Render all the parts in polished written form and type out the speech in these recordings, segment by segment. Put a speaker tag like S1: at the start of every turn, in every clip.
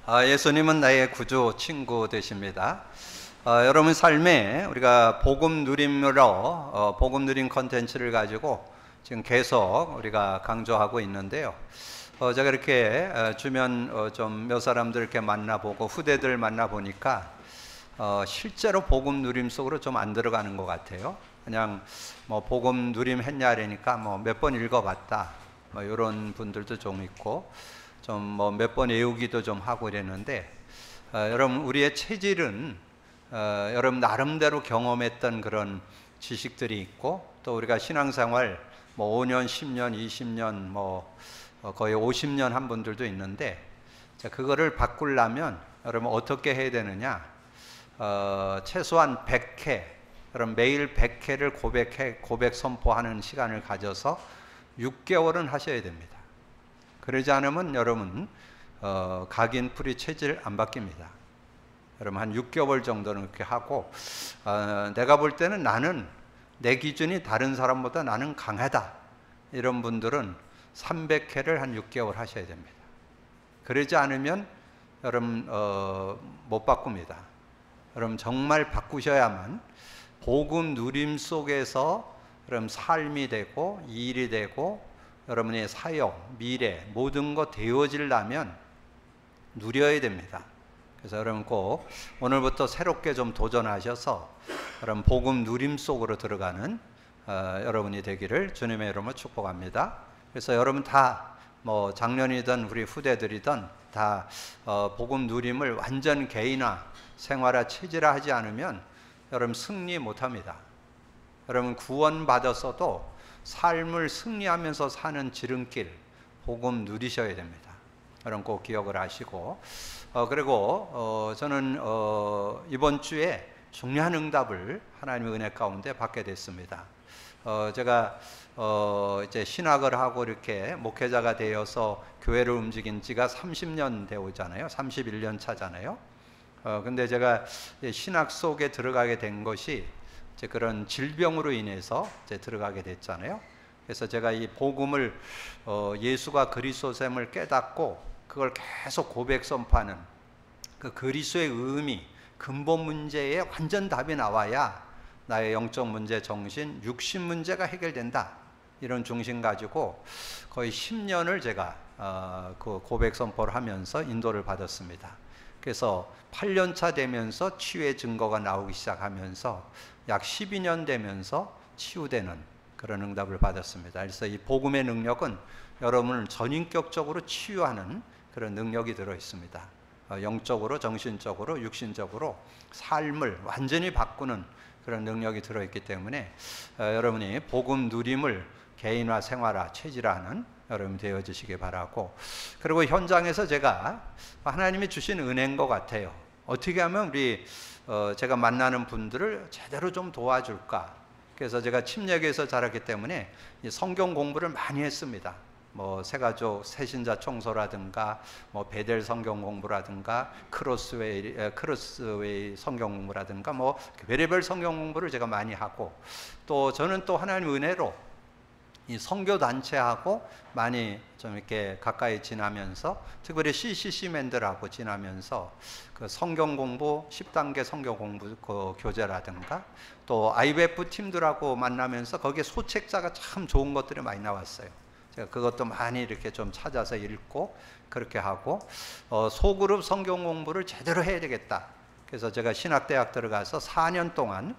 S1: 예수님은 나의 구주 친구 되십니다. 여러분 삶에 우리가 복음 누림으로 복음 누림 컨텐츠를 가지고 지금 계속 우리가 강조하고 있는데요. 제가 이렇게 주변 좀 몇 사람들 이렇게 만나보고 후대들 만나보니까 실제로 복음 누림 속으로 좀 안 들어가는 것 같아요. 그냥 뭐 복음 누림 했냐라니까 뭐 몇 번 읽어봤다 뭐 이런 분들도 좀 있고 좀 뭐 몇 번 외우기도 좀 하고 이랬는데 여러분 우리의 체질은 여러분 나름대로 경험했던 그런 지식들이 있고 또 우리가 신앙생활 뭐 5년, 10년, 20년 뭐 거의 50년 한 분들도 있는데 자, 그거를 바꾸려면 여러분 어떻게 해야 되느냐? 최소한 100회 여러분 매일 100회를 고백 선포하는 시간을 가져서 6개월은 하셔야 됩니다. 그러지 않으면 여러분 각인 풀이 체질 안 바뀝니다. 여러분 한 6개월 정도는 그렇게 하고 내가 볼 때는 나는 내 기준이 다른 사람보다 나는 강하다 이런 분들은 300회를 한 6개월 하셔야 됩니다. 그러지 않으면 여러분 못 바꿉니다. 여러분 정말 바꾸셔야만 복음 누림 속에서 여러분 삶이 되고 일이 되고 여러분의 사역, 미래 모든 것 되어지려면 누려야 됩니다. 그래서 여러분 꼭 오늘부터 새롭게 좀 도전하셔서 여러분 복음 누림 속으로 들어가는 여러분이 되기를 주님의 이름으로 축복합니다. 그래서 여러분 다 뭐 작년이든 우리 후대들이든 다 복음 누림을 완전 개인화, 생활화, 체질화 하지 않으면 여러분 승리 못합니다. 여러분 구원 받았어도 삶을 승리하면서 사는 지름길 복음 누리셔야 됩니다. 여러분 꼭 기억을 하시고 그리고 저는 이번 주에 중요한 응답을 하나님의 은혜 가운데 받게 됐습니다. 제가 이제 신학을 하고 이렇게 목회자가 되어서 교회를 움직인 지가 30년 되었잖아요. 31년 차잖아요. 근데 제가 신학 속에 들어가게 된 것이 이제 그런 질병으로 인해서 이제 들어가게 됐잖아요. 그래서 제가 이 복음을 예수가 그리스도됨을 깨닫고 그걸 계속 고백 선포하는 그 그리스도의 의미, 근본 문제에 완전 답이 나와야 나의 영적 문제, 정신, 육신 문제가 해결된다. 이런 중심 가지고 거의 10년을 제가 그 고백 선포를 하면서 인도를 받았습니다. 그래서 8년 차 되면서 치유의 증거가 나오기 시작하면서 약 12년 되면서 치유되는 그런 응답을 받았습니다. 그래서 이 복음의 능력은 여러분을 전인격적으로 치유하는 그런 능력이 들어 있습니다. 영적으로, 정신적으로, 육신적으로 삶을 완전히 바꾸는 그런 능력이 들어 있기 때문에 여러분이 복음 누림을 개인화, 생활화, 체질화하는 여러분 되어주시기 바라고, 그리고 현장에서 제가 하나님이 주신 은혜인 것 같아요. 어떻게 하면 우리 제가 만나는 분들을 제대로 좀 도와줄까. 그래서 제가 침례교에서 자랐기 때문에 성경 공부를 많이 했습니다. 뭐 새가족 새신자 청소라든가 뭐 베델 성경 공부라든가 크로스웨이 성경 공부라든가 뭐 별의별 성경 공부를 제가 많이 하고, 또 저는 또 하나님의 은혜로 이 선교 단체하고 많이 좀 이렇게 가까이 지나면서 특별히 CCC맨들하고 지나면서 그 성경 공부 10단계 성경 공부 그 교재라든가 또 IBF 팀들하고 만나면서 거기에 소책자가 참 좋은 것들이 많이 나왔어요. 제가 그것도 많이 이렇게 좀 찾아서 읽고 그렇게 하고 소그룹 성경 공부를 제대로 해야 되겠다. 그래서 제가 신학대학 들어가서 4년 동안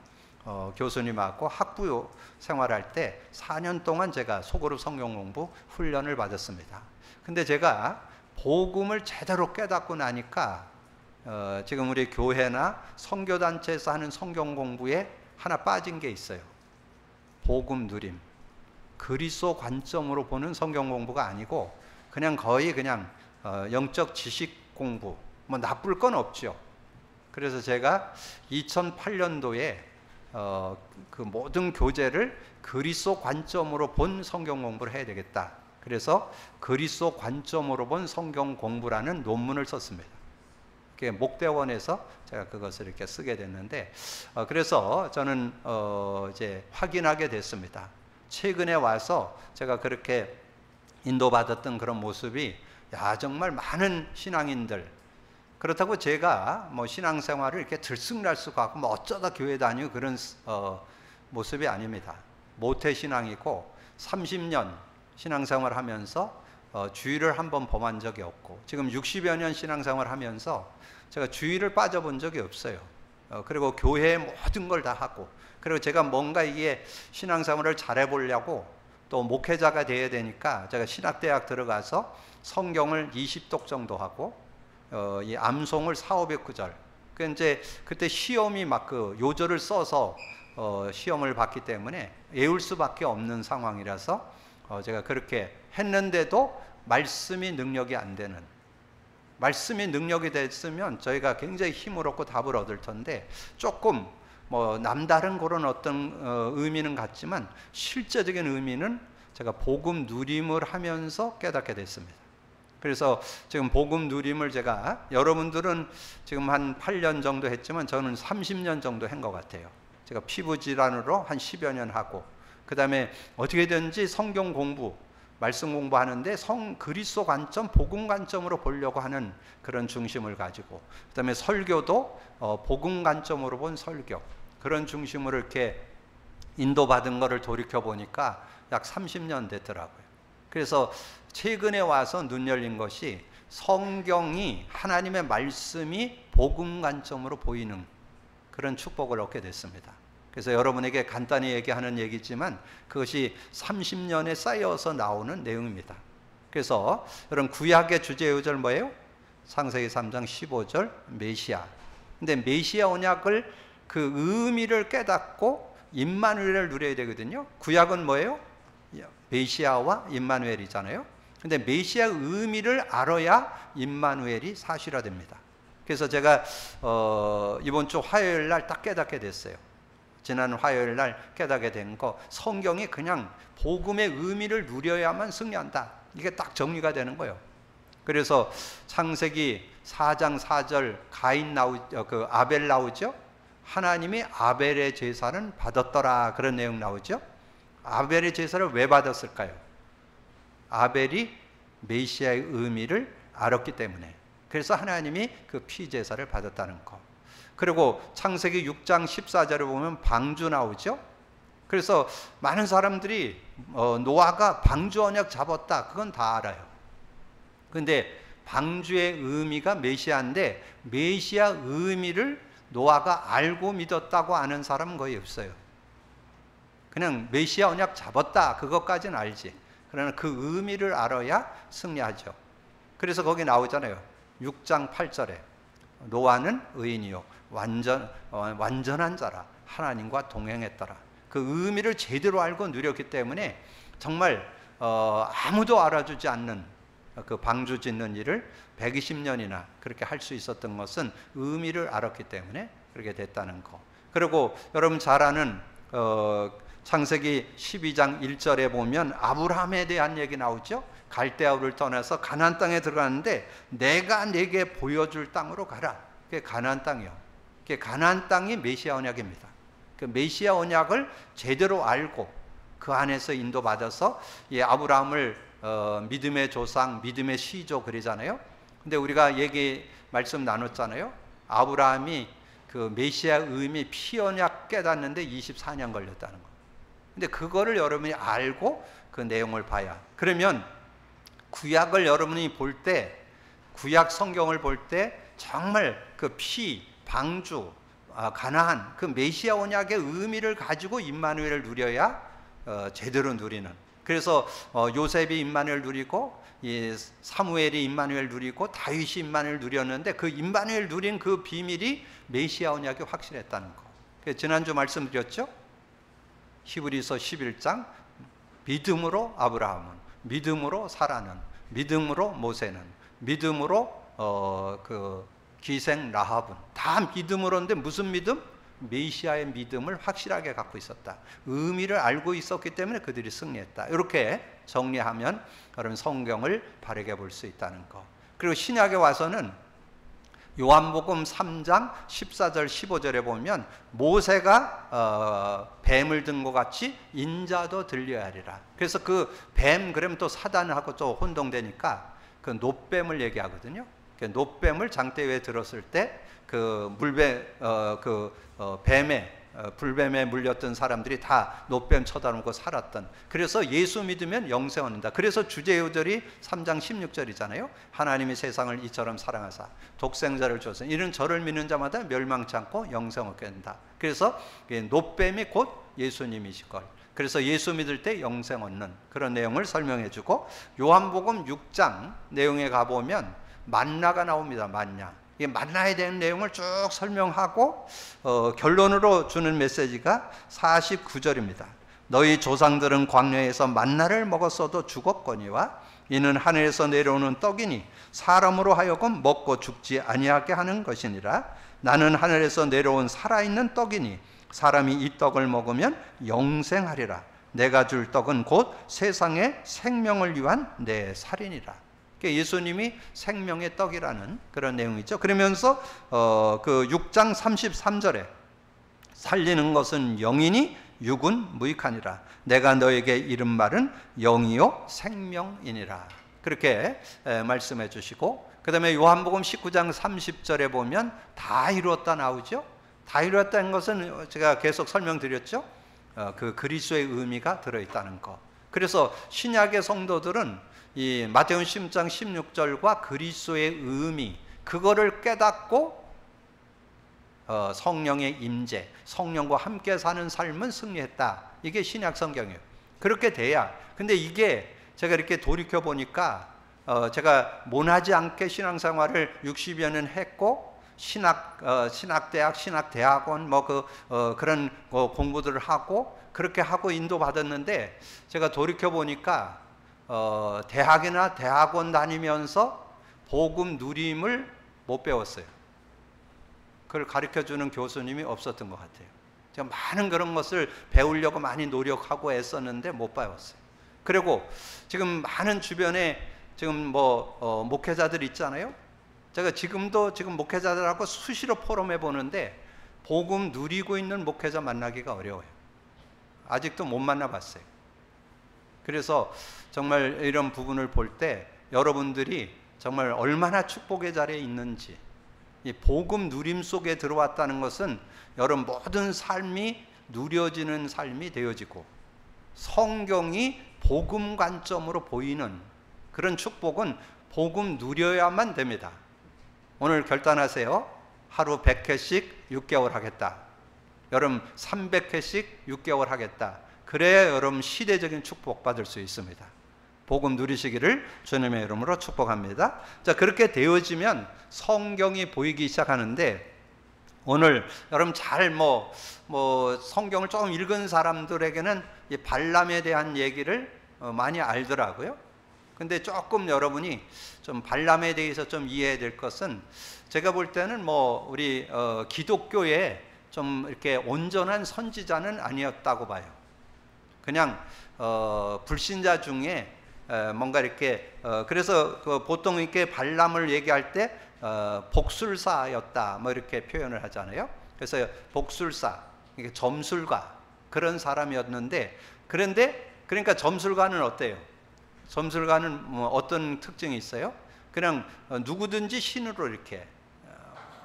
S1: 교수님하고 학부 생활할 때 4년 동안 제가 소그룹 성경 공부 훈련을 받았습니다. 근데 제가 복음을 제대로 깨닫고 나니까 지금 우리 교회나 선교단체에서 하는 성경 공부에 하나 빠진 게 있어요. 복음 누림. 그리스도 관점으로 보는 성경 공부가 아니고 그냥 거의 그냥 영적 지식 공부, 뭐 나쁠 건 없죠. 그래서 제가 2008년도에 그 모든 교재를 그리스도 관점으로 본 성경 공부를 해야 되겠다. 그래서 그리스도 관점으로 본 성경 공부라는 논문을 썼습니다. 목대원에서 제가 그것을 이렇게 쓰게 됐는데 그래서 저는 이제 확인하게 됐습니다. 최근에 와서 제가 그렇게 인도받았던 그런 모습이 야 정말 많은 신앙인들 그렇다고 제가 뭐 신앙생활을 이렇게 들쑥날쑥하고 뭐 어쩌다 교회 다니고 그런 모습이 아닙니다. 모태신앙이고 30년 신앙생활 하면서 주일을 한번 범한 적이 없고, 지금 60여 년 신앙생활 하면서 제가 주일을 빠져본 적이 없어요. 그리고 교회의 모든 걸 다 하고, 그리고 제가 뭔가 이게 신앙생활을 잘해보려고 또 목회자가 돼야 되니까 제가 신학대학 들어가서 성경을 20독 정도 하고, 이 암송을 400~500구절. 그 이제 그때 시험이 막 그 요절을 써서 시험을 봤기 때문에 외울 수밖에 없는 상황이라서 제가 그렇게 했는데도 말씀이 능력이 안 되는, 말씀이 능력이 됐으면 저희가 굉장히 힘을 얻고 답을 얻을 텐데, 조금 뭐 남다른 그런 어떤 의미는 같지만 실제적인 의미는 제가 복음 누림을 하면서 깨닫게 됐습니다. 그래서 지금 복음 누림을 제가, 여러분들은 지금 한 8년 정도 했지만 저는 30년 정도 한 것 같아요. 제가 피부 질환으로 한 10여 년 하고, 그 다음에 어떻게든지 성경 공부, 말씀 공부하는데 그리스도 관점, 복음 관점으로 보려고 하는 그런 중심을 가지고, 그 다음에 설교도 복음 관점으로 본 설교, 그런 중심으로 이렇게 인도받은 거를 돌이켜 보니까 약 30년 됐더라고요. 그래서 최근에 와서 눈 열린 것이, 성경이, 하나님의 말씀이 복음 관점으로 보이는 그런 축복을 얻게 됐습니다. 그래서 여러분에게 간단히 얘기하는 얘기지만 그것이 30년에 쌓여서 나오는 내용입니다. 그래서 여러분, 구약의 주제 요절 뭐예요? 창세기 3장 15절 메시아. 근데 메시아 언약을, 그 의미를 깨닫고 임마누엘을 누려야 되거든요. 구약은 뭐예요? 메시아와 임마누엘이잖아요. 근데 메시아 의미를 알아야 임마누엘이 사실화됩니다. 그래서 제가 이번 주 화요일 날 딱 깨닫게 됐어요. 지난 화요일 날 깨닫게 된 거, 성경이 그냥 복음의 의미를 누려야만 승리한다, 이게 딱 정리가 되는 거예요. 그래서 창세기 4장 4절 그 아벨 나오죠. 하나님이 아벨의 제사는 받았더라, 그런 내용 나오죠. 아벨의 제사를 왜 받았을까요? 아벨이 메시아의 의미를 알았기 때문에. 그래서 하나님이 그 피제사를 받았다는 거. 그리고 창세기 6장 14절에 보면 방주 나오죠. 그래서 많은 사람들이 노아가 방주 언약 잡았다, 그건 다 알아요. 근데 방주의 의미가 메시아인데, 메시아 의미를 노아가 알고 믿었다고 아는 사람은 거의 없어요. 그냥 메시아 언약 잡았다, 그것까지는 알지. 그러나 그 의미를 알아야 승리하죠. 그래서 거기 나오잖아요. 6장 8절에 노아는 의인이요 완전한 자라, 하나님과 동행했더라. 그 의미를 제대로 알고 누렸기 때문에 정말 아무도 알아주지 않는 그 방주 짓는 일을 120년이나 그렇게 할 수 있었던 것은 의미를 알았기 때문에 그렇게 됐다는 거. 그리고 여러분 잘 아는 창세기 12장 1절에 보면 아브라함에 대한 얘기 나오죠. 갈대아우를 떠나서 가나안 땅에 들어가는데, 내가 내게 보여줄 땅으로 가라. 그게 가나안 땅이요. 그게 가나안 땅이 메시아 언약입니다. 그 메시아 언약을 제대로 알고 그 안에서 인도받아서 아브라함을 믿음의 조상, 믿음의 시조 그러잖아요. 근데 우리가 말씀 나눴잖아요. 아브라함이 그 메시아 의미 피언약 깨닫는데 24년 걸렸다는 거. 근데 그거를 여러분이 알고 그 내용을 봐야, 그러면 구약을 여러분이 볼 때, 구약 성경을 볼 때 정말 그 방주, 가나안, 그 메시아 언약의 의미를 가지고 임마누엘을 누려야 제대로 누리는. 그래서 요셉이 임마누엘 누리고, 사무엘이 임마누엘 누리고, 다윗이 임마누엘 누렸는데, 그 임마누엘 누린 그 비밀이 메시아 언약이 확실했다는 거. 지난주 말씀드렸죠. 히브리서 11장, 믿음으로 아브라함은, 믿음으로 사라는, 믿음으로 모세는, 믿음으로 그 기생 라합은 다 믿음으로인데, 무슨 믿음? 메시아의 믿음을 확실하게 갖고 있었다. 의미를 알고 있었기 때문에 그들이 승리했다. 이렇게 정리하면 여러분 성경을 바르게 볼 수 있다는 거. 그리고 신약에 와서는 요한복음 3장 14절 15절에 보면 모세가 뱀을 든 것 같이 인자도 들려야 하리라. 그래서 그 뱀, 그러면 또 사단하고 또 혼동되니까 그 놋뱀을 얘기하거든요. 노뱀을 장대에 들었을 때 그 뱀에 불뱀에 물렸던 사람들이 다 노뱀 쳐다보고 살았던. 그래서 예수 믿으면 영생 얻는다. 그래서 주제요절이 3장 16절이잖아요. 하나님이 세상을 이처럼 사랑하사 독생자를 주었으니 이는 저를 믿는 자마다 멸망치 않고 영생 얻게 된다. 그래서 노뱀이 곧 예수님이시걸. 그래서 예수 믿을 때 영생 얻는 그런 내용을 설명해 주고, 요한복음 6장 내용에 가보면 만나가 나옵니다. 이 만나에 대한 내용을 쭉 설명하고 결론으로 주는 메시지가 49절입니다. 너희 조상들은 광야에서 만나를 먹었어도 죽었거니와 이는 하늘에서 내려오는 떡이니 사람으로 하여금 먹고 죽지 아니하게 하는 것이니라. 나는 하늘에서 내려온 살아있는 떡이니 사람이 이 떡을 먹으면 영생하리라. 내가 줄 떡은 곧 세상의 생명을 위한 내 살이니라. 예수님이 생명의 떡이라는 그런 내용이죠. 그러면서 그 6장 33절에 살리는 것은 영이니 육은 무익하니라. 내가 너에게 이른 말은 영이요 생명이니라. 그렇게 말씀해 주시고, 그 다음에 요한복음 19장 30절에 보면 다 이루었다 나오죠. 다 이루었다는 것은 제가 계속 설명드렸죠. 그 그리스도의 의미가 들어있다는 것. 그래서 신약의 성도들은 이 마태복음 10장 16절과 그리스도의 의미, 그거를 깨닫고 성령의 임재, 성령과 함께 사는 삶은 승리했다. 이게 신약 성경이에요. 그렇게 돼야. 근데 이게 제가 이렇게 돌이켜 보니까 제가 모나지 않게 신앙생활을 60여 년 했고, 신학대학, 신학대학원 그런 공부들을 하고 그렇게 하고 인도받았는데, 제가 돌이켜 보니까 대학이나 대학원 다니면서 복음 누림을 못 배웠어요. 그걸 가르쳐주는 교수님이 없었던 것 같아요. 제가 많은 그런 것을 배우려고 많이 노력하고 애썼는데 못 배웠어요. 그리고 지금 많은 주변에 지금 목회자들 있잖아요. 제가 지금 목회자들하고 수시로 포럼해 보는데 복음 누리고 있는 목회자 만나기가 어려워요. 아직도 못 만나봤어요. 그래서 정말 이런 부분을 볼 때 여러분들이 정말 얼마나 축복의 자리에 있는지, 이 복음 누림 속에 들어왔다는 것은 여러분 모든 삶이 누려지는 삶이 되어지고 성경이 복음 관점으로 보이는 그런 축복은 복음 누려야만 됩니다. 오늘 결단하세요. 하루 100회씩 6개월 하겠다. 여러분 300회씩 6개월 하겠다. 그래야 여러분 시대적인 축복 받을 수 있습니다. 복음 누리시기를 주님의 이름으로 축복합니다. 자, 그렇게 되어지면 성경이 보이기 시작하는데, 오늘 여러분 잘 성경을 조금 읽은 사람들에게는 이 발람에 대한 얘기를 많이 알더라고요. 근데 조금 여러분이 좀 발람에 대해서 좀 이해해야 될 것은, 제가 볼 때는 우리 기독교에 좀 이렇게 온전한 선지자는 아니었다고 봐요. 그냥 불신자 중에 뭔가 이렇게 그래서 보통 이렇게 발람을 얘기할 때 복술사였다 이렇게 표현을 하잖아요. 그래서 복술사, 이게 점술가 그런 사람이었는데, 그러니까 점술가는 어때요? 점술가는 어떤 특징이 있어요? 그냥 누구든지 신으로 이렇게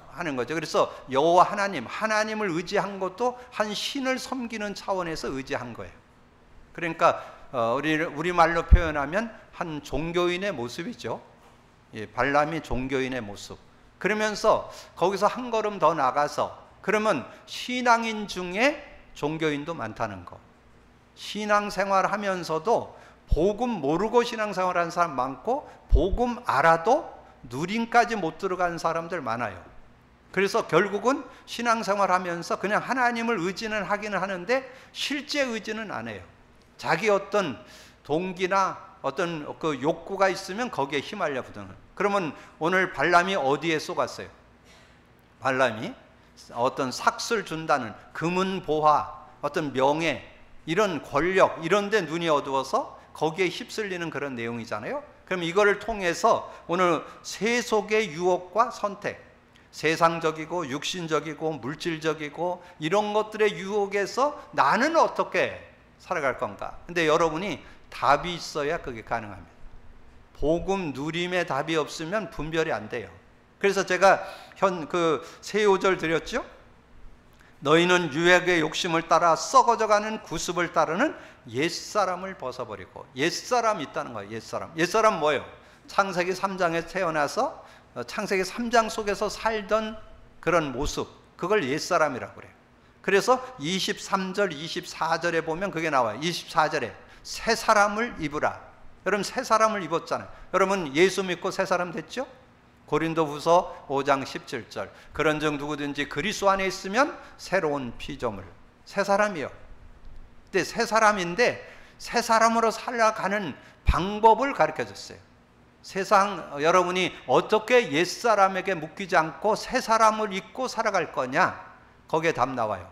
S1: 하는 거죠. 그래서 여호와 하나님을 의지한 것도 한 신을 섬기는 차원에서 의지한 거예요. 그러니까 우리말로 표현하면 한 종교인의 모습이죠. 발람이 종교인의 모습. 그러면서 거기서 한 걸음 더 나가서, 그러면 신앙인 중에 종교인도 많다는 거. 신앙생활 하면서도 복음 모르고 신앙생활하는 사람 많고, 복음 알아도 누림까지 못 들어가는 사람들 많아요. 그래서 결국은 신앙생활 하면서 그냥 하나님을 의지는 하기는 하는데 실제 의지는 안 해요. 자기 어떤 동기나 어떤 그 욕구가 있으면 거기에 휘말려 부드는. 그러면 오늘 발람이 어디에 쏘갔어요? 발람이 어떤 삭슬 준다는 금은 보화, 어떤 명예, 이런 권력, 이런 데 눈이 어두워서 거기에 휩쓸리는 그런 내용이잖아요. 그럼 이거를 통해서 오늘 세속의 유혹과 선택, 세상적이고 육신적이고 물질적이고 이런 것들의 유혹에서 나는 어떻게 살아갈 건가? 근데 여러분이 답이 있어야 그게 가능합니다. 복음 누림의 답이 없으면 분별이 안 돼요. 그래서 제가 새 5절 드렸죠? 너희는 유혹의 욕심을 따라 썩어져가는 구습을 따르는 옛사람을 벗어버리고. 옛사람 있다는 거예요. 옛사람 뭐예요? 창세기 3장에 태어나서 창세기 3장 속에서 살던 그런 모습, 그걸 옛사람이라고 그래요. 그래서 23절, 24절에 보면 그게 나와요. 24절에 새 사람을 입으라. 여러분 새 사람을 입었잖아요. 여러분 예수 믿고 새 사람 됐죠? 고린도후서 5장 17절 그런즉 누구든지 그리스도 안에 있으면 새로운 피조물, 새 사람이요. 근데 새 사람인데 새 사람으로 살아가는 방법을 가르쳐 줬어요. 여러분이 어떻게 옛사람에게 묶이지 않고 새 사람을 입고 살아갈 거냐, 거기에 답 나와요.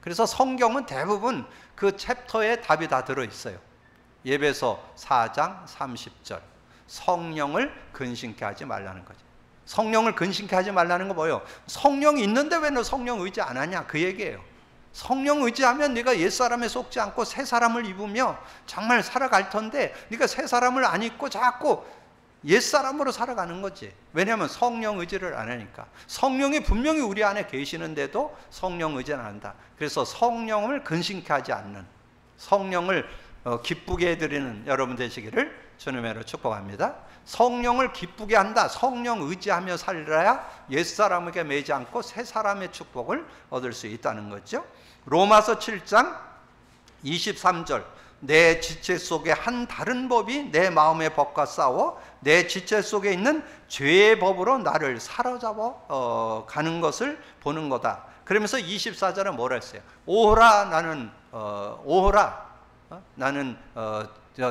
S1: 그래서 성경은 대부분 그 챕터에 답이 다 들어있어요. 예배서 4장 30절 성령을 근심케 하지 말라는 거죠. 성령을 근심케 하지 말라는 거 뭐예요? 성령이 있는데 왜 너 성령 의지 안 하냐, 그 얘기예요. 성령 의지하면 네가 옛사람에 속지 않고 새 사람을 입으며 정말 살아갈 텐데, 네가 새 사람을 안 입고 자꾸 옛사람으로 살아가는 거지. 왜냐하면 성령 의지를 안 하니까. 성령이 분명히 우리 안에 계시는데도 성령 의지는 안 한다. 그래서 성령을 근심케 하지 않는, 성령을 기쁘게 해드리는 여러분 되시기를 주님으로 축복합니다. 성령을 기쁘게 한다. 성령 의지하며 살아야 옛사람에게 매지 않고 새 사람의 축복을 얻을 수 있다는 거죠. 로마서 7장 23절 내 지체 속에 한 다른 법이 내 마음의 법과 싸워 내 지체 속에 있는 죄의 법으로 나를 사로잡아 가는 것을 보는 거다. 그러면서 24절은 뭐라 했어요? 오호라 나는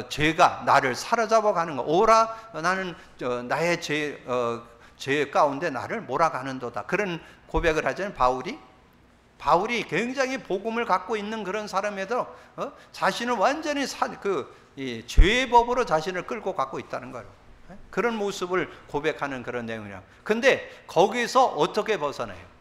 S1: 죄가 나를 사로잡아 가는 거. 오라 나는 나의 죄 가운데 나를 몰아가는도다. 그런 고백을 하자면 바울이 굉장히 복음을 갖고 있는 그런 사람에도 자신을 완전히 이 죄의 법으로 자신을 끌고 갖고 있다는 거예요. 그런 모습을 고백하는 그런 내용이에요. 근데 거기서 어떻게 벗어나요?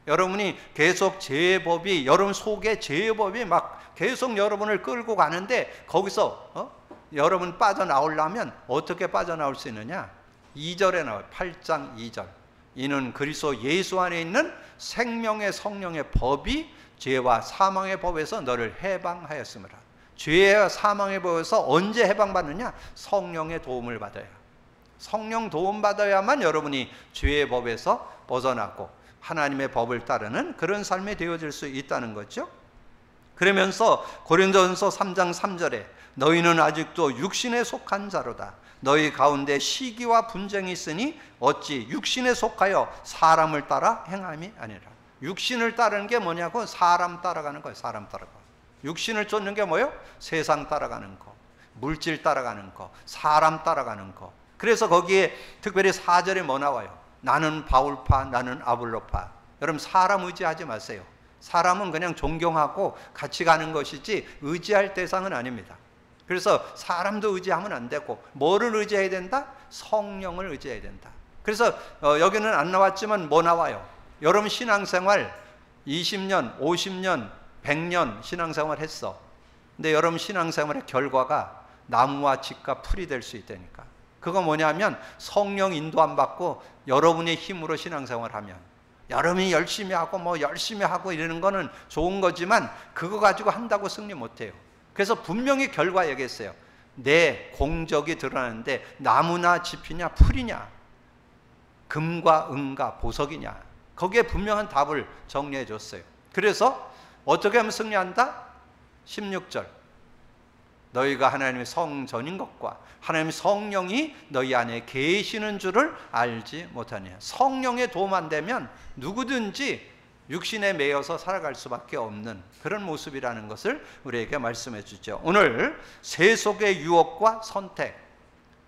S1: 여러분이 계속 죄의 법이, 여러분 속에 죄의 법이 막 계속 여러분을 끌고 가는데 거기서 여러분 빠져나오려면 어떻게 빠져나올 수 있느냐? 2절에 나와요. 8장 2절 이는 그리스도 예수 안에 있는 생명의 성령의 법이 죄와 사망의 법에서 너를 해방하였으므라. 죄와 사망의 법에서 언제 해방받느냐? 성령의 도움을 받아야. 성령 도움 받아야만 여러분이 죄의 법에서 벗어나고 하나님의 법을 따르는 그런 삶이 되어질 수 있다는 거죠. 그러면서 고린도전서 3장 3절에 너희는 아직도 육신에 속한 자로다. 너희 가운데 시기와 분쟁이 있으니 어찌 육신에 속하여 사람을 따라 행함이 아니라. 육신을 따르는 게 뭐냐고? 사람 따라가는 거예요. 사람 따라가. 육신을 쫓는 게 뭐예요? 세상 따라가는 거, 물질 따라가는 거, 사람 따라가는 거. 그래서 거기에 특별히 4절에 뭐 나와요? 나는 바울파, 나는 아볼로파. 여러분 사람 의지하지 마세요. 사람은 그냥 존경하고 같이 가는 것이지 의지할 대상은 아닙니다. 그래서 사람도 의지하면 안 되고 뭐를 의지해야 된다? 성령을 의지해야 된다. 그래서 여기는 안 나왔지만 뭐 나와요? 여러분 신앙생활 20년, 50년, 100년 신앙생활 했어. 근데 여러분 신앙생활의 결과가 나무와 집과 풀이 될 수 있다니까. 그거 뭐냐면 성령 인도 안 받고 여러분의 힘으로 신앙생활하면, 여러분이 열심히 하고 이러는 거는 좋은 거지만 그거 가지고 한다고 승리 못해요. 그래서 분명히 결과 얘기했어요. 내 공적이 드러나는데 나무나 짚이냐 풀이냐, 금과 은과 보석이냐, 거기에 분명한 답을 정리해 줬어요. 그래서 어떻게 하면 승리한다? 16절 너희가 하나님의 성전인 것과 하나님의 성령이 너희 안에 계시는 줄을 알지 못하냐. 성령의 도움 안 되면 누구든지 육신에 매여서 살아갈 수밖에 없는 그런 모습이라는 것을 우리에게 말씀해 주죠. 오늘 세속의 유혹과 선택,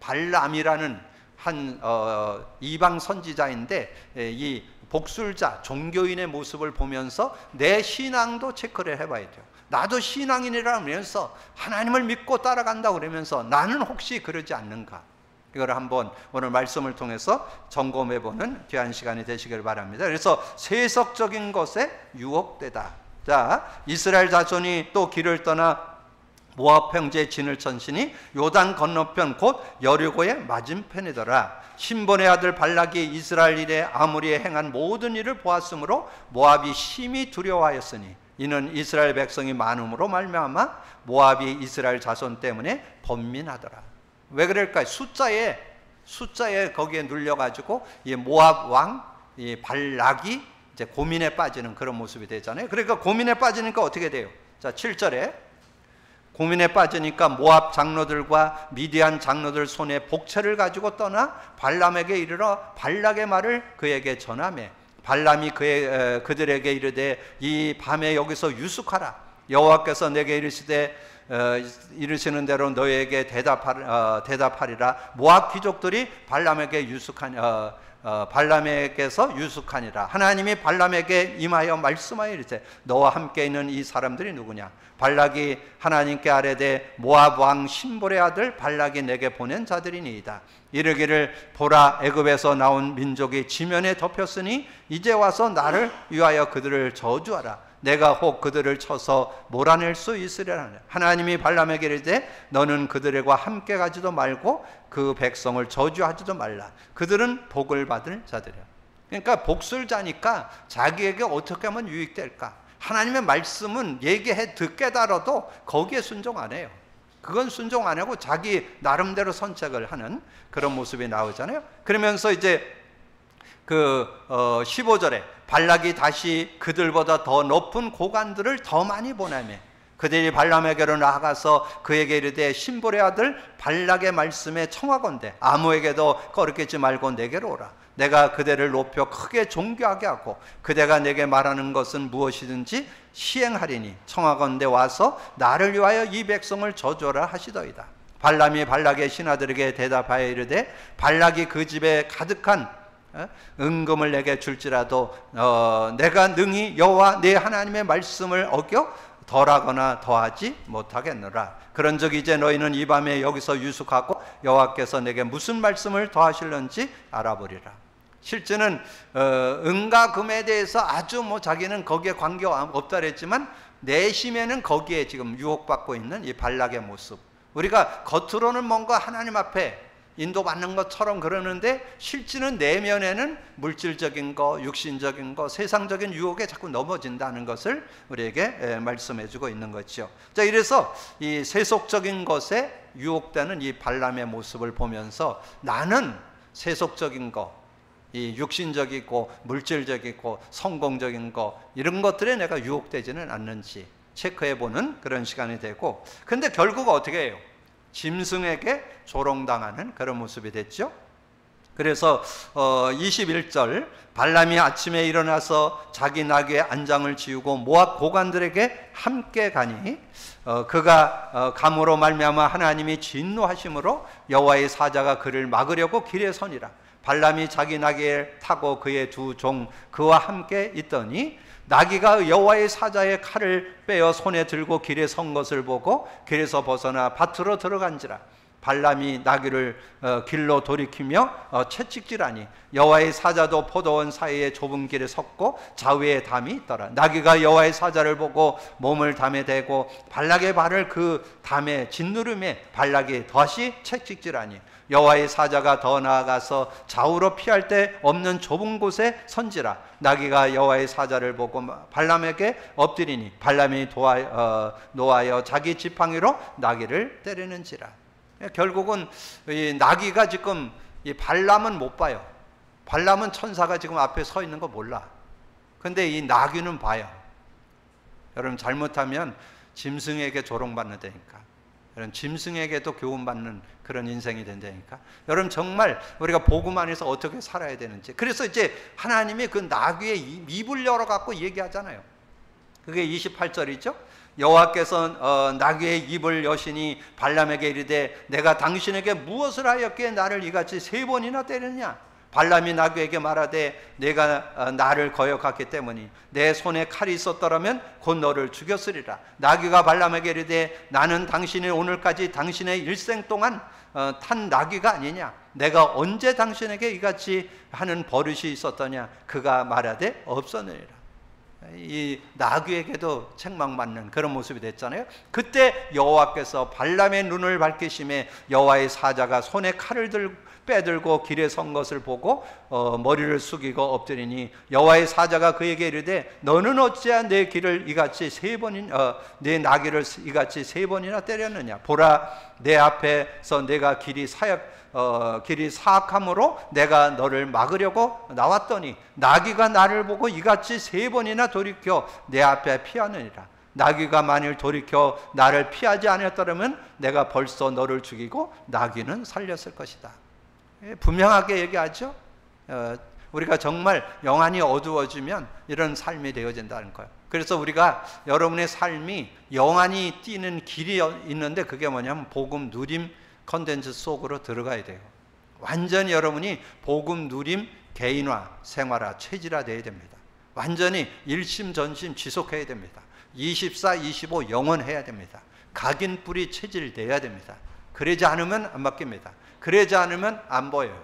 S1: 발람이라는 한 이방 선지자인데 이 복술자 종교인의 모습을 보면서 내 신앙도 체크를 해봐야 돼요. 나도 신앙인이라면서 하나님을 믿고 따라간다고 그러면서 나는 혹시 그러지 않는가? 이걸 한번 오늘 말씀을 통해서 점검해보는 귀한 시간이 되시길 바랍니다. 그래서 세속적인 것에 유혹되다. 자, 이스라엘 자손이 또 길을 떠나 모압 평지에 진을 쳤으니 요단 건너편 곧 여리고의 맞은편이더라. 신본의 아들 발락이 이스라엘 일에 아무리에 행한 모든 일을 보았으므로 모압이 심히 두려워하였으니 이는 이스라엘 백성이 많음으로 말미암아 모압이 이스라엘 자손 때문에 번민하더라. 왜 그럴까요? 숫자에 거기에 눌려가지고 이 모압 왕 이 발락이 이제 고민에 빠지는 그런 모습이 되잖아요. 그러니까 고민에 빠지니까 어떻게 돼요? 자, 7절에 고민에 빠지니까 모압 장로들과 미디안 장로들 손에 복채를 가지고 떠나 발람에게 이르러 발락의 말을 그에게 전하매 발람이 그들에게 이르되 이 밤에 여기서 유숙하라. 여호와께서 내게 이르시는 대로 너희에게 대답하리라. 모압 귀족들이 발람에게 발람에게서 유숙하니라. 하나님이 발람에게 임하여 말씀하여 이르되 너와 함께 있는 이 사람들이 누구냐? 발락이 하나님께 아뢰되 모압 왕 신볼의 아들 발락이 내게 보낸 자들이니이다. 이르기를 보라, 애굽에서 나온 민족이 지면에 덮였으니 이제 와서 나를 위하여 그들을 저주하라. 내가 혹 그들을 쳐서 몰아낼 수 있으려나. 하나님이 발람에게 이르되 너는 그들과 함께 가지도 말고 그 백성을 저주하지도 말라. 그들은 복을 받을 자들이야. 그러니까 복술자니까 자기에게 어떻게 하면 유익될까? 하나님의 말씀은 얘기해 깨달아도 거기에 순종 안 해요. 그건 순종 안 하고 자기 나름대로 선택을 하는 그런 모습이 나오잖아요. 그러면서 이제 15절에 발락이 다시 그들보다 더 높은 고관들을 더 많이 보내며 그들이 발람에게로 나아가서 그에게 이르되 신볼의 아들 발락의 말씀에 청하건대 아무에게도 거르끼지 말고 내게로 오라. 내가 그대를 높여 크게 존귀하게 하고 그대가 내게 말하는 것은 무엇이든지 시행하리니 청하건대 와서 나를 위하여 이 백성을 저주하라 하시더이다. 발람이 발락의 신하들에게 대답하여 이르되 발락이 그 집에 가득한 은금을 내게 줄지라도 내가 능히 여호와 내 하나님의 말씀을 어겨 덜하거나 더하지 못하겠노라. 그런즉 이제 너희는 이 밤에 여기서 유숙하고 여호와께서 내게 무슨 말씀을 더하실는지 알아보리라. 실제는 은과 금에 대해서 아주 자기는 거기에 관계가 없다 그랬지만 내심에는 거기에 지금 유혹받고 있는 이 발락의 모습. 우리가 겉으로는 뭔가 하나님 앞에 인도받는 것처럼 그러는데 실제는 내면에는 물질적인 거, 육신적인 거, 세상적인 유혹에 자꾸 넘어진다는 것을 우리에게 말씀해주고 있는 거죠. 자, 이래서 이 세속적인 것에 유혹되는 이 발람의 모습을 보면서 나는 세속적인 거, 이 육신적이고 물질적이고 성공적인 거 이런 것들에 내가 유혹되지는 않는지 체크해보는 그런 시간이 되고, 근데 결국 어떻게 해요? 짐승에게 조롱당하는 그런 모습이 됐죠. 그래서 21절 발람이 아침에 일어나서 자기 나귀의 안장을 지우고 모압 고관들에게 함께 가니 그가 감으로 말미암아 하나님이 진노하심으로 여호와의 사자가 그를 막으려고 길에 서니라. 발람이 자기 나귀를 타고 그의 두 종 그와 함께 있더니 나귀가 여호와의 사자의 칼을 빼어 손에 들고 길에 선 것을 보고 길에서 벗어나 밭으로 들어간지라. 발람이 나귀를 길로 돌이키며 채찍질하니 여호와의 사자도 포도원 사이에 좁은 길에 섰고 좌우에 담이 있더라. 나귀가 여호와의 사자를 보고 몸을 담에 대고 발락의 발을 그 담에 짓누르매 발락이 다시 채찍질하니 여호와의 사자가 더 나아가서 좌우로 피할 데 없는 좁은 곳에 선지라. 나귀가 여호와의 사자를 보고 발람에게 엎드리니 발람이 노하여 자기 지팡이로 나귀를 때리는지라. 결국은 이 나귀가 지금 이 발람은 못 봐요. 발람은 천사가 지금 앞에 서 있는 거 몰라. 근데 이 나귀는 봐요. 여러분 잘못하면 짐승에게 조롱받는다니까. 여러분 짐승에게도 교훈받는 그런 인생이 된다니까. 여러분 정말 우리가 복음 안에서 어떻게 살아야 되는지. 그래서 이제 하나님이 그 나귀의 입을 열어갖고 얘기하잖아요. 그게 28절이죠. 여호와께서 나귀의 입을 여시니 발람에게 이르되 내가 당신에게 무엇을 하였기에 나를 이같이 3번이나 때렸냐. 발람이 나귀에게 말하되 내가 나를 거역했기 때문이 내 손에 칼이 있었더라면 곧 너를 죽였으리라. 나귀가 발람에게 이르되 나는 당신이 오늘까지 당신의 일생 동안 탄 나귀가 아니냐. 내가 언제 당신에게 이같이 하는 버릇이 있었더냐. 그가 말하되 없었느니라. 이 나귀에게도 책망받는 그런 모습이 됐잖아요. 그때 여호와께서 발람의 눈을 밝히심에 여호와의 사자가 손에 칼을 빼들고 길에 선 것을 보고 머리를 숙이고 엎드리니 여호와의 사자가 그에게 이르되 너는 어찌하여 내 길을 이같이 내 나귀를 이같이 3번이나 때렸느냐. 보라, 내 앞에서 내가 길이 사악함으로 내가 너를 막으려고 나왔더니 나귀가 나를 보고 이같이 3번이나 돌이켜 내 앞에 피하느니라. 나귀가 만일 돌이켜 나를 피하지 않았더라면 내가 벌써 너를 죽이고 나귀는 살렸을 것이다. 분명하게 얘기하죠. 우리가 정말 영안이 어두워지면 이런 삶이 되어진다는 거예요. 그래서 우리가 여러분의 삶이 영안이 띄는 길이 있는데 그게 뭐냐면 복음 누림 컨텐츠 속으로 들어가야 돼요. 완전히 여러분이 복음 누림 개인화, 생활화, 체질화 돼야 됩니다. 완전히 일심전심 지속해야 됩니다. 24, 25 영원해야 됩니다. 각인 뿌리 체질 돼야 됩니다. 그러지 않으면 안 바뀝니다. 그러지 않으면 안 보여요.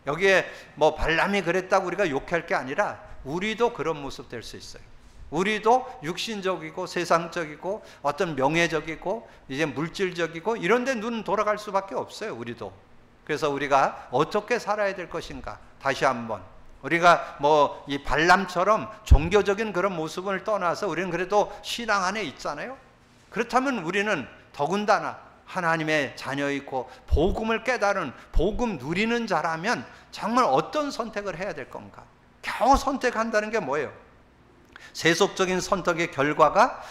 S1: 여기에 뭐 발람이 그랬다고 우리가 욕할 게 아니라 우리도 그런 모습 될 수 있어요. 우리도 육신적이고 세상적이고 어떤 명예적이고 이제 물질적이고 이런 데 눈 돌아갈 수밖에 없어요. 우리도. 그래서 우리가 어떻게 살아야 될 것인가 다시 한번 우리가 뭐 이 발람처럼 종교적인 그런 모습을 떠나서 우리는 그래도 신앙 안에 있잖아요. 그렇다면 우리는 더군다나 하나님의 자녀이고 복음을 깨달은 복음 누리는 자라면 정말 어떤 선택을 해야 될 건가? 겨우 선택한다는 게 뭐예요? 세속적인 선택의 결과가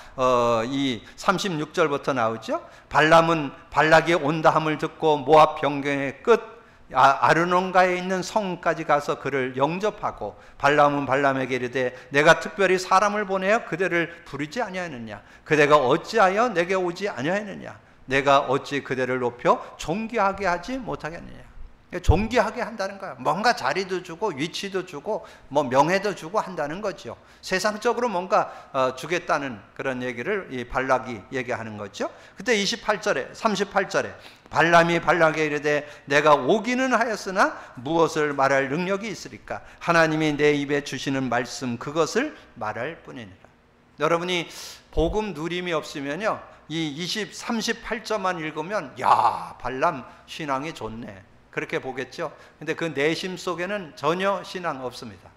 S1: 이 36절부터 나오죠. 발람은 발락이 온다함을 듣고 모압 변경의 끝 아르논가에 있는 성까지 가서 그를 영접하고 발람은 발람에게 이르되 내가 특별히 사람을 보내어 그대를 부르지 아니하였느냐? 그대가 어찌하여 내게 오지 아니하였느냐? 내가 어찌 그대를 높여 존귀하게 하지 못하겠느냐. 존귀하게 한다는 거야. 뭔가 자리도 주고 위치도 주고 뭐 명예도 주고 한다는 거죠. 세상적으로 뭔가 주겠다는 그런 얘기를 이 발락이 얘기하는 거죠. 그때 38절에 발람이 발락에게 이르되 내가 오기는 하였으나 무엇을 말할 능력이 있으리까? 하나님이 내 입에 주시는 말씀 그것을 말할 뿐이니라. 여러분이 복음 누림이 없으면요 이 38절만 읽으면 야 발람 신앙이 좋네 그렇게 보겠죠. 근데 그 내심 속에는 전혀 신앙 없습니다.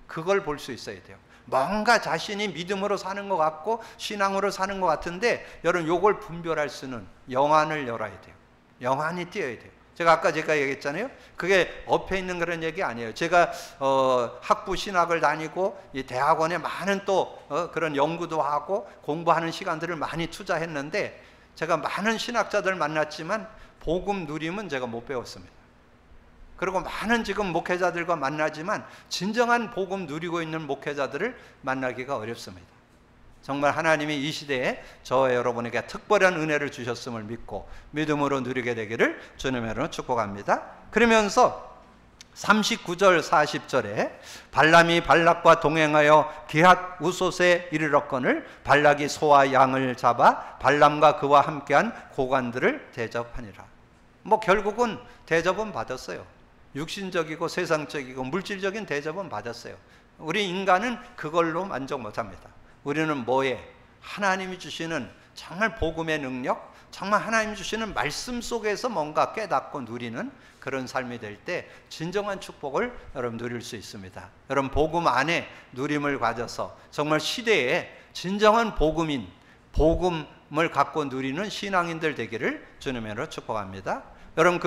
S1: 그걸 볼 수 있어야 돼요. 뭔가 자신이 믿음으로 사는 것 같고 신앙으로 사는 것 같은데 여러분 요걸 분별할 수는 영안을 열어야 돼요. 영안이 띄어야 돼요. 제가 얘기했잖아요. 그게 업에 있는 그런 얘기 아니에요. 제가 학부 신학을 다니고 이 대학원에 많은 또 그런 연구도 하고 공부하는 시간들을 많이 투자했는데 제가 많은 신학자들 만났지만 복음 누림은 제가 못 배웠습니다. 그리고 많은 지금 목회자들과 만나지만 진정한 복음 누리고 있는 목회자들을 만나기가 어렵습니다. 정말 하나님이 이 시대에 저와 여러분에게 특별한 은혜를 주셨음을 믿고 믿음으로 누리게 되기를 주님의 이름으로 축복합니다. 그러면서 39절 40절에 발람이 발락과 동행하여 기핫 우솥에 이르렀거늘 발락이 소와 양을 잡아 발람과 그와 함께한 고관들을 대접하니라. 뭐 결국은 대접은 받았어요. 육신적이고 세상적이고 물질적인 대접은 받았어요. 우리 인간은 그걸로 만족 못합니다. 우리는 뭐에? 하나님이 주시는 정말 복음의 능력, 정말 하나님이 주시는 말씀 속에서 뭔가 깨닫고 누리는 그런 삶이 될 때 진정한 축복을 여러분 누릴 수 있습니다. 여러분 복음 안에 누림을 가져서 정말 시대에 진정한 복음인, 복음을 갖고 누리는 신앙인들 되기를 주님의 이름으로 축복합니다. 여러분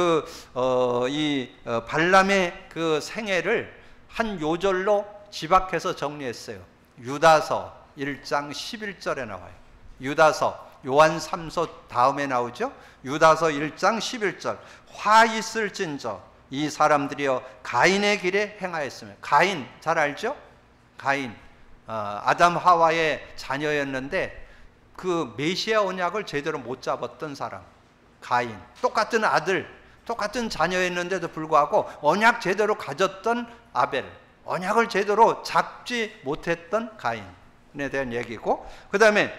S1: 발람의 그 생애를 한 요절로 지박해서 정리했어요. 유다서 1장 11절에 나와요. 유다서 요한 3서 다음에 나오죠. 유다서 1장 11절 화 있을진저 이 사람들이여 가인의 길에 행하였으며 가인 잘 알죠? 가인 아담 하와의 자녀였는데 그 메시아 언약을 제대로 못 잡았던 사람 가인 똑같은 아들 똑같은 자녀였는데도 불구하고 언약 제대로 가졌던 아벨 언약을 제대로 잡지 못했던 가인에 대한 얘기고 그 다음에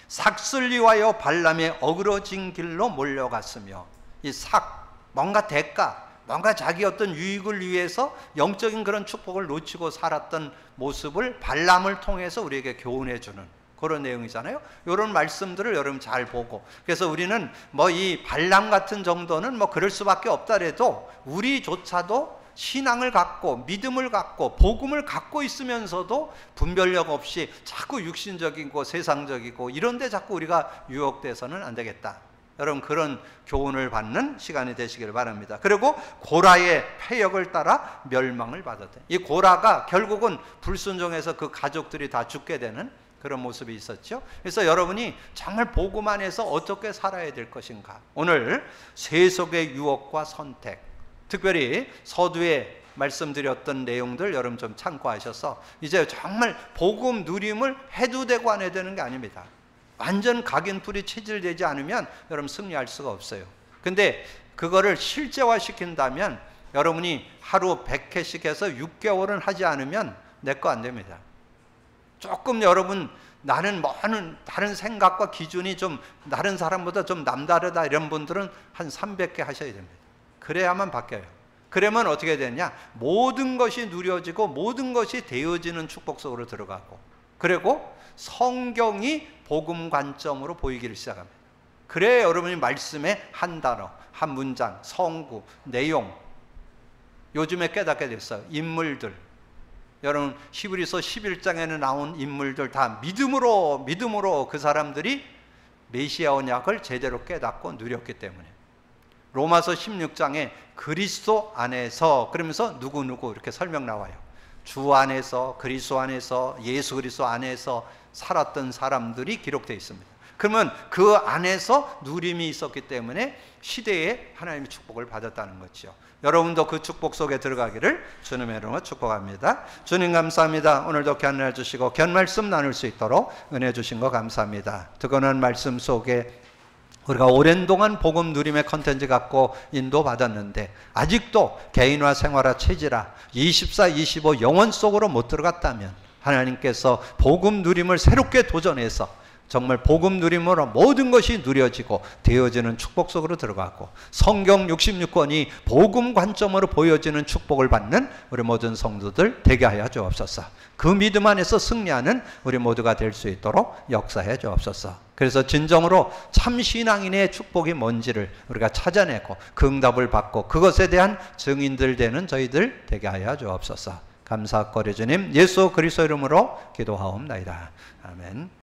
S1: 삭슬 위하여 발람의 어그러진 길로 몰려갔으며 이 삭 뭔가 대가 뭔가 자기 어떤 유익을 위해서 영적인 그런 축복을 놓치고 살았던 모습을 발람을 통해서 우리에게 교훈해 주는 그런 내용이잖아요. 이런 말씀들을 여러분 잘 보고, 그래서 우리는 뭐 이 발람 같은 정도는 뭐 그럴 수밖에 없다래도 우리조차도 신앙을 갖고 믿음을 갖고 복음을 갖고 있으면서도 분별력 없이 자꾸 육신적이고 세상적이고 이런 데 자꾸 우리가 유혹돼서는 안 되겠다. 여러분 그런 교훈을 받는 시간이 되시길 바랍니다. 그리고 고라의 패역을 따라 멸망을 받았대. 이 고라가 결국은 불순종해서 그 가족들이 다 죽게 되는 그런 모습이 있었죠. 그래서 여러분이 정말 복음 안에서 어떻게 살아야 될 것인가, 오늘 세속의 유혹과 선택, 특별히 서두에 말씀드렸던 내용들 여러분 좀 참고하셔서 이제 정말 복음 누림을 해도 되고 안 해도 되는 게 아닙니다. 완전 각인풀이 체질되지 않으면 여러분 승리할 수가 없어요. 근데 그거를 실제화시킨다면 여러분이 하루 100회씩 해서 6개월은 하지 않으면 내 거 안 됩니다. 조금 여러분 나는 뭐는 다른 생각과 기준이 좀 다른 사람보다 좀 남다르다 이런 분들은 한 300개 하셔야 됩니다. 그래야만 바뀌어요. 그러면 어떻게 되냐, 모든 것이 누려지고 모든 것이 되어지는 축복 속으로 들어가고, 그리고 성경이 복음 관점으로 보이기를 시작합니다. 그래야 여러분이 말씀의 한 단어, 한 문장, 성구, 내용, 요즘에 깨닫게 됐어요. 인물들, 여러분 히브리서 11장에는 나온 인물들 다 믿음으로 그 사람들이 메시아 언약을 제대로 깨닫고 누렸기 때문에, 로마서 16장에 그리스도 안에서 그러면서 누구누구 이렇게 설명 나와요. 주 안에서, 그리스도 안에서, 예수 그리스도 안에서 살았던 사람들이 기록되어 있습니다. 그러면 그 안에서 누림이 있었기 때문에 시대에 하나님의 축복을 받았다는 거죠. 여러분도 그 축복 속에 들어가기를 주님의 이름으로 축복합니다. 주님 감사합니다. 오늘도 귀한 날 주시고 귀한 말씀 나눌 수 있도록 은혜 주신 거 감사합니다. 뜨거운 말씀 속에 우리가 오랜 동안 복음 누림의 컨텐츠 갖고 인도받았는데 아직도 개인화, 생활화, 체질화 24, 25 영혼 속으로 못 들어갔다면 하나님께서 복음 누림을 새롭게 도전해서 정말 복음 누림으로 모든 것이 누려지고 되어지는 축복 속으로 들어가고 성경 66권이 복음 관점으로 보여지는 축복을 받는 우리 모든 성도들 되게 하여 주옵소서. 그 믿음 안에서 승리하는 우리 모두가 될 수 있도록 역사해 주옵소서. 그래서 진정으로 참 신앙인의 축복이 뭔지를 우리가 찾아내고 그 응답을 받고 그것에 대한 증인들 되는 저희들 되게 하여 주옵소서. 감사거리 주님 예수 그리스도 이름으로 기도하옵나이다. 아멘.